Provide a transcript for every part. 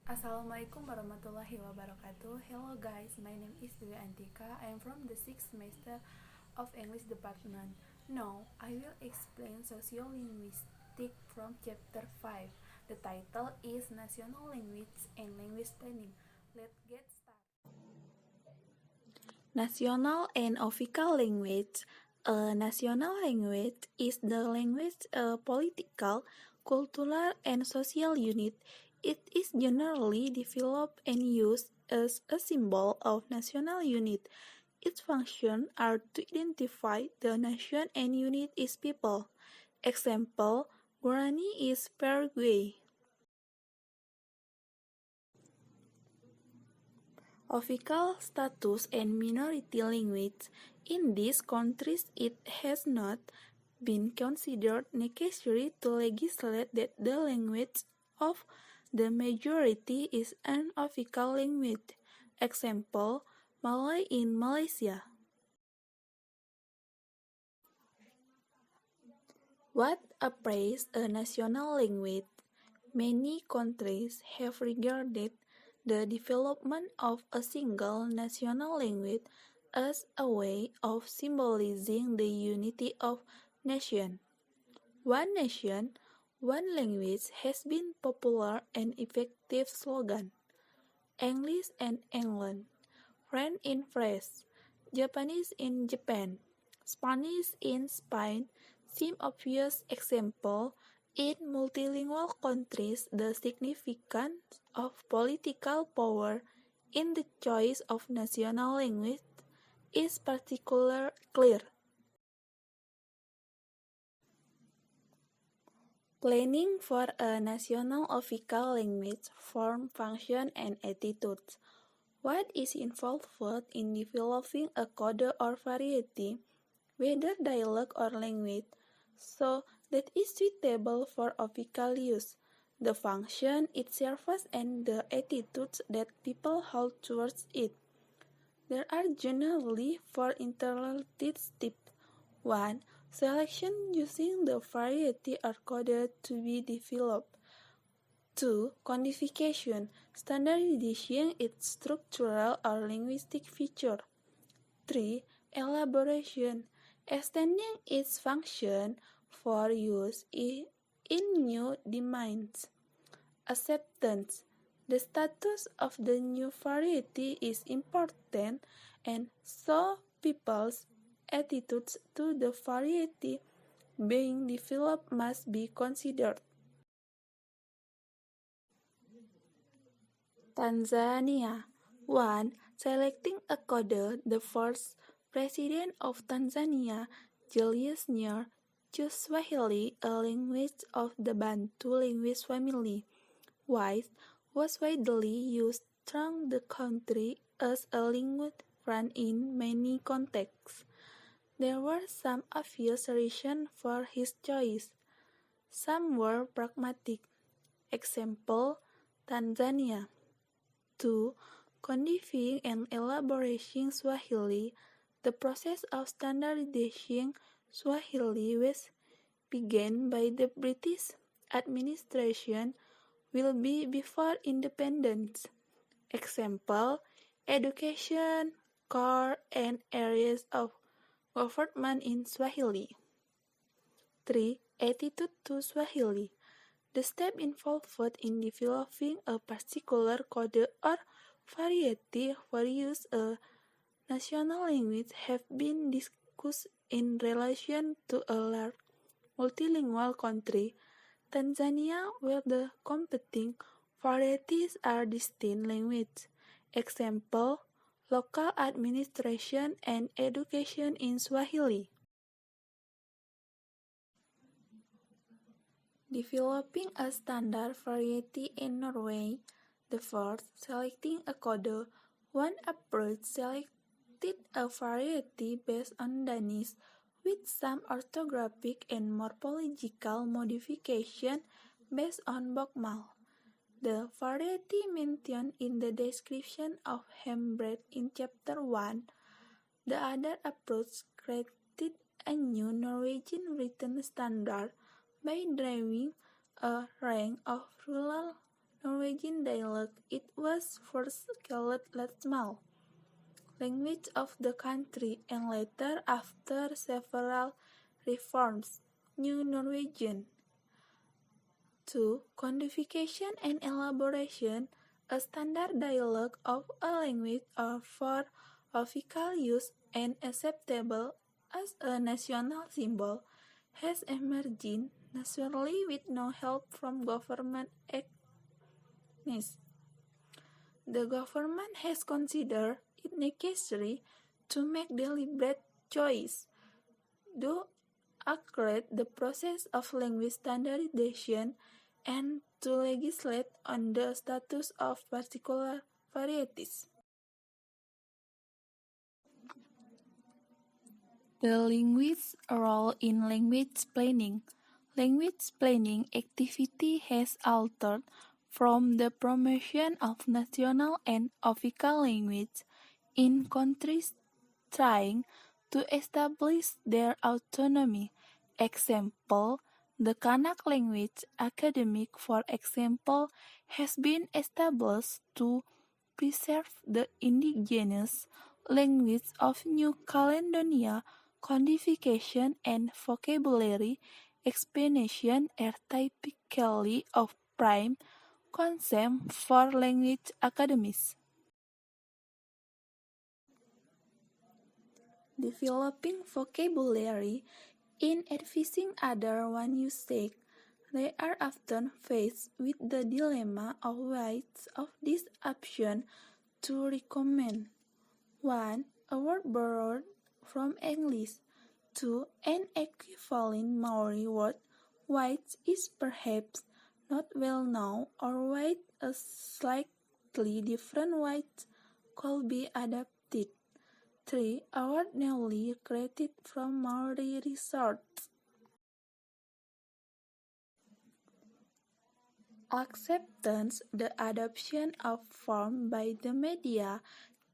Assalamualaikum warahmatullahi wabarakatuh. Hello guys, my name is Dwi Antika. I am from the 6th semester of English department. Now, I will explain sociolinguistic from chapter 5. The title is National Language and Language Planning. Let's get started. National and official language. A national language is the language a political, cultural, and social unit. It is generally developed and used as a symbol of national unit. Its functions are to identify the nation and unite its people. Example, Guarani is Paraguay. Official status and minority language. In these countries, it has not been considered necessary to legislate that the language of the majority is an official language. Example, Malay in Malaysia. What appraise a national language? Many countries have regarded the development of a single national language as a way of symbolizing the unity of nation. One nation, one language has been popular and effective slogan. English in England, French in France, Japanese in Japan, Spanish in Spain seem obvious examples. In multilingual countries, the significance of political power in the choice of national language is particularly clear. Planning for a national official language, form, function, and attitudes. What is involved in developing a code or variety, whether dialect or language, so that is suitable for official use? The function it serves and the attitudes that people hold towards it. There are generally four interrelated steps. 1. Selection using the variety or code to be developed. 2. Codification, standardization its structural or linguistic feature. 3. Elaboration, extending its function for use in new domains. Acceptance, the status of the new variety is important, and so people's attitudes to the variety being developed must be considered. Tanzania. 1. Selecting a code. The first president of Tanzania, Julius Nyerere, chose Swahili, a language of the Bantu language family. White was widely used throughout the country as a language front in many contexts. There were some obvious reasons for his choice. Some were pragmatic. Example, Tanzania. 2. Codifying and elaborating Swahili. The process of standardizing Swahili was began by the British administration will be before independence. Example, education, core, and areas of government in Swahili. 3. Attitude to Swahili. The step involved in developing a particular code or variety for use a national language have been discussed in relation to a large multilingual country, Tanzania, where the competing varieties are distinct languages. Example, local administration and education in Swahili. Developing a standard variety in Norway. The first, selecting a code. One approach selected a variety based on Danish, with some orthographic and morphological modification based on Bokmal. The variety mentioned in the description of Hembred in chapter 1. The other approach created a new Norwegian written standard by drawing a rank of rural Norwegian dialect. It was first called Letsmal, language of the country, and later, after several reforms, New Norwegian. 2. Codification and elaboration. A standard dialogue of a language or for official use and acceptable as a national symbol has emerged naturally with no help from government actions. The government has considered it necessary to make deliberate choice to accelerate the process of language standardization and to legislate on the status of particular varieties. The linguist's role in language planning. Language planning activity has altered from the promotion of national and official language in countries trying to establish their autonomy. Example, the Kanak Language Academy, for example, has been established to preserve the indigenous language of New Caledonia. Codification and vocabulary expansion are typically of prime concern for language academies. Developing vocabulary in advising other one usage, they are often faced with the dilemma of which of this option to recommend. 1. A word borrowed from English. 2. An equivalent Maori word which is perhaps not well known or which a slightly different which could be adapted. 3. A word newly created from Maori resources. Acceptance, the adoption of form by the media,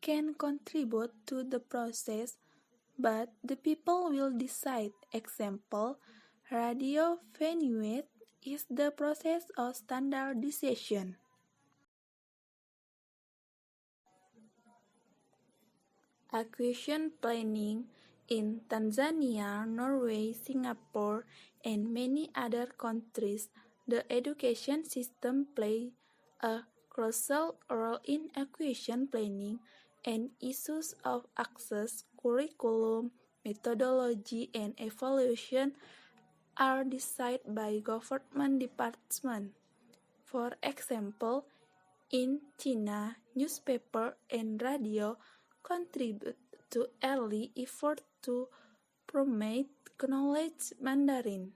can contribute to the process, but the people will decide. Example, Radio Vanuatu is the process of standardization. Acquisition planning in Tanzania, Norway, Singapore, and many other countries, the education system plays a crucial role in acquisition planning, and issues of access, curriculum, methodology, and evaluation are decided by government departments. For example, in China, newspaper and radio contribute to early effort to promote knowledge Mandarin.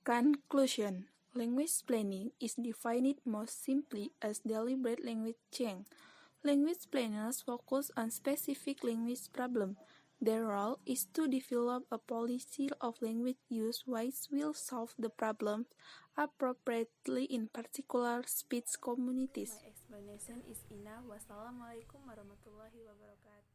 Conclusion. Language planning is defined most simply as deliberate language change. Language planners focus on specific language problems. Their role is to develop a policy of language use which will solve the problems appropriately in particular speech communities. My explanation is enough. Wassalamualaikum warahmatullahi wabarakatuh.